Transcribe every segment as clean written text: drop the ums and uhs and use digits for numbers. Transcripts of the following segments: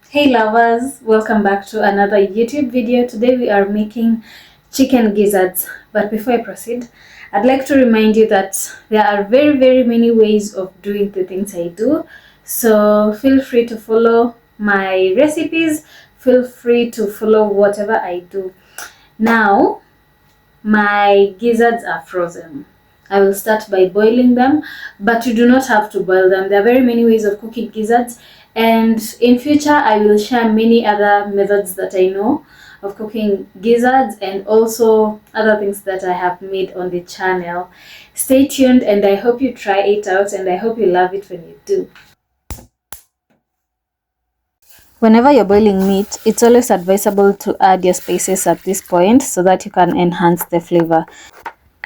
Hey lovers, welcome back to another YouTube video. Today we are making chicken gizzards. But before I proceed, I'd like to remind you that there are very many ways of doing the things I do. So feel free to follow my recipes. Feel free to follow whatever I do. Now, my gizzards are frozen. I will start by boiling them, but you do not have to boil them. There are very many ways of cooking gizzards, and in future I will share many other methods that I know of cooking gizzards and also other things that I have made on the channel. Stay tuned, and I hope you try it out, and I hope you love it when you do. Whenever you're boiling meat, it's always advisable to add your spices at this point so that you can enhance the flavor.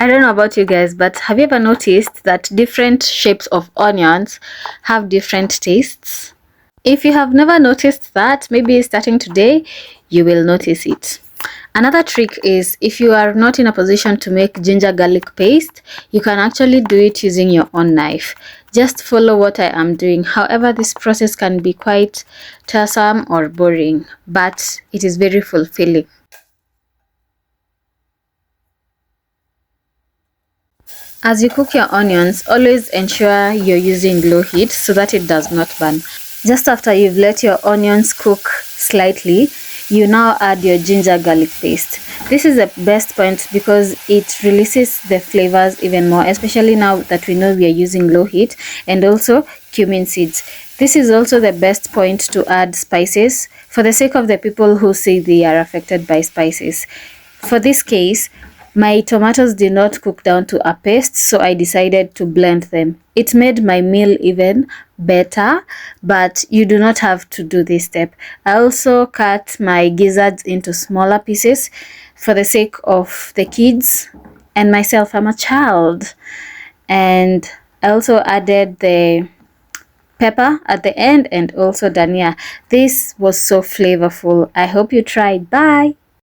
I don't know about you guys, but have you ever noticed that different shapes of onions have different tastes? If you have never noticed that, maybe starting today, you will notice it. Another trick is if you are not in a position to make ginger garlic paste, you can actually do it using your own knife. Just follow what I am doing. However, this process can be quite tiresome or boring, but it is very fulfilling. As you cook your onions, always ensure you're using low heat so that it does not burn. Just after you've let your onions cook slightly, you now add your ginger garlic paste. This is the best point because it releases the flavors even more, especially now that we know we are using low heat, and also cumin seeds. This is also the best point to add spices for the sake of the people who say they are affected by spices. For this case, my tomatoes did not cook down to a paste, so I decided to blend them. It made my meal even better, but you do not have to do this step. I also cut my gizzards into smaller pieces for the sake of the kids and myself. I'm a child. And I also added the pepper at the end and also dhania. This was so flavorful. I hope you try. Bye.